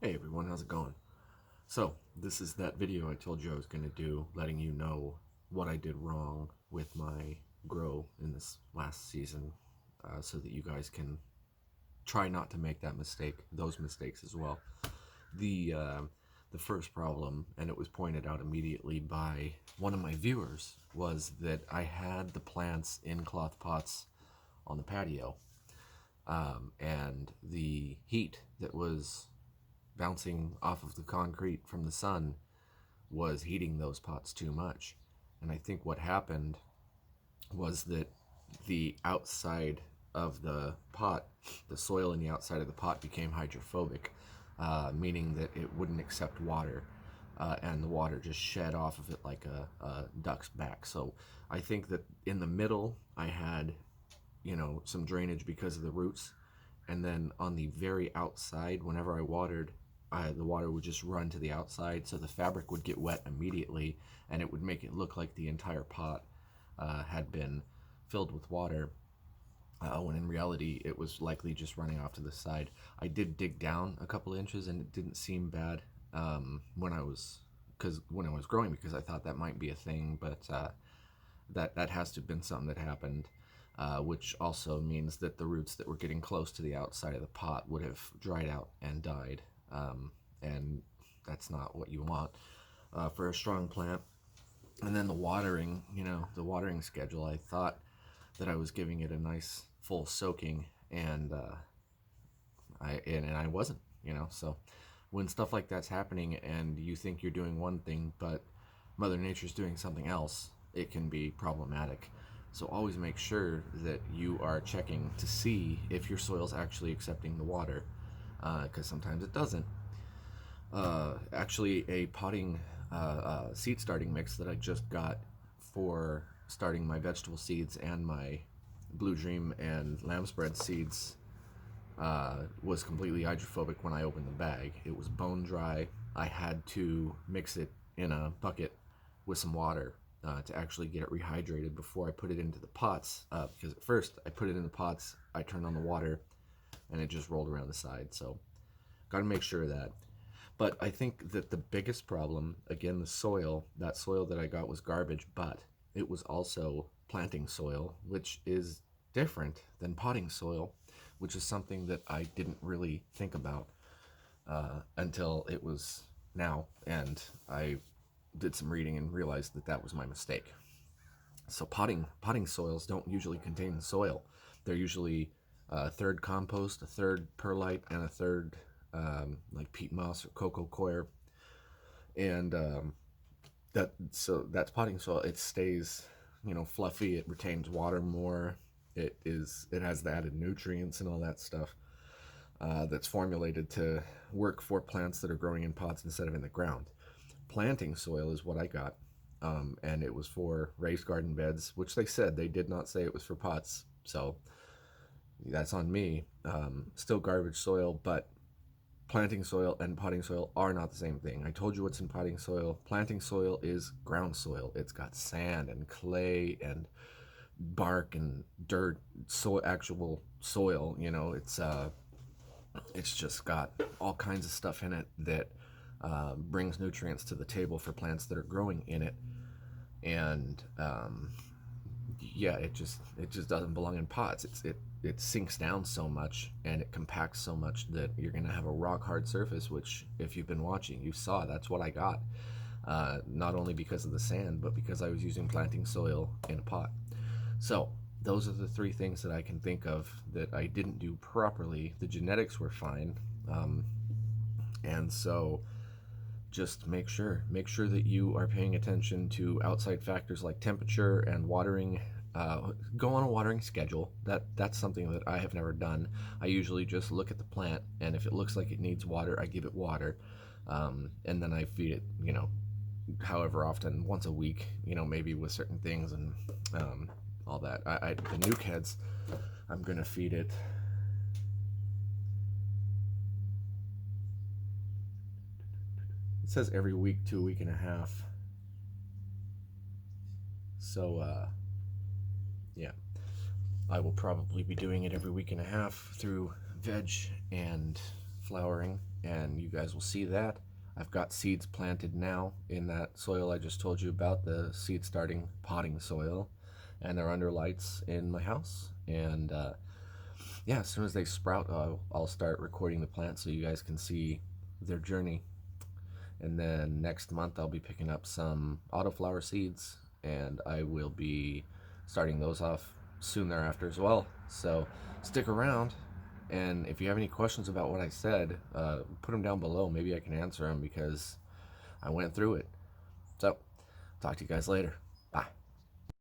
Hey everyone, how's it going? So, this is that video I told you I was going to do, letting you know what I did wrong with my grow in this last season, so that you guys can try not to make those mistakes as well. The uh, the first problem, and it was pointed out immediately by one of my viewers, was that I had the plants in cloth pots on the patio, and the heat that was bouncing off of the concrete from the sun was heating those pots too much. And I think what happened was that the outside of the pot, the soil in the outside of the pot became hydrophobic, meaning that it wouldn't accept water. And the water just shed off of it like a duck's back. So I think that in the middle, I had, some drainage because of the roots. And then on the very outside, whenever I watered, the water would just run to the outside, so the fabric would get wet immediately, and it would make it look like the entire pot had been filled with water, when in reality it was likely just running off to the side. I did dig down a couple inches, and it didn't seem bad when I was growing, because I thought that might be a thing, but that has to have been something that happened. Which also means that the roots that were getting close to the outside of the pot would have dried out and died, and that's not what you want for a strong plant. And then the watering schedule, I thought that I was giving it a nice full soaking, and I wasn't, So when stuff like that's happening and you think you're doing one thing, but Mother Nature's doing something else, it can be problematic. So always make sure that you are checking to see if your soil's actually accepting the water, because sometimes it doesn't. Actually, a potting seed starting mix that I just got for starting my vegetable seeds and my Blue Dream and lamb spread seeds was completely hydrophobic when I opened the bag. It was bone dry. I had to mix it in a bucket with some water to actually get it rehydrated before I put it into the pots. Because at first I put it in the pots, I turned on the water, and it just rolled around the side. So, got to make sure of that. But I think that the biggest problem, again, that soil that I got was garbage, but it was also planting soil, which is different than potting soil, which is something that I didn't really think about until it was now. And I did some reading and realized that that was my mistake. So potting soils don't usually contain soil. They're usually a third compost, a third perlite, and a third like peat moss or cocoa coir. And that's potting soil. It stays, fluffy. It retains water more. It has the added nutrients and all that stuff that's formulated to work for plants that are growing in pots instead of in the ground. Planting soil is what I got, and it was for raised garden beds, which they did not say it was for pots. So that's on me. Still garbage soil, but planting soil and potting soil are not the same thing. I told you what's in potting soil. Planting soil is ground soil. It's got sand and clay and bark and dirt, actual soil. It's just got all kinds of stuff in it that brings nutrients to the table for plants that are growing in it. And yeah, it just doesn't belong in pots. It sinks down so much and it compacts so much that you're gonna have a rock hard surface. Which, if you've been watching, you saw that's what I got. Not only because of the sand, but because I was using planting soil in a pot. So those are the three things that I can think of that I didn't do properly. The genetics were fine, and so just make sure that you are paying attention to outside factors like temperature and watering. Go on a watering schedule. That's something that I have never done. I usually just look at the plant, and if it looks like it needs water, I give it water, and then I feed it, however often, once a week, maybe with certain things, and all that. The nuke heads, I'm gonna feed it. It says every week to a week and a half. So yeah, I will probably be doing it every week and a half through veg and flowering. and you guys will see that. I've got seeds planted now in that soil I just told you about, the seed starting potting soil, and they're under lights in my house. And yeah, as soon as they sprout, I'll start recording the plants so you guys can see their journey. And then next month I'll be picking up some autoflower seeds, and I will be starting those off soon thereafter as well. So stick around, and if you have any questions about what I said, put them down below. Maybe I can answer them because I went through it. So talk to you guys later.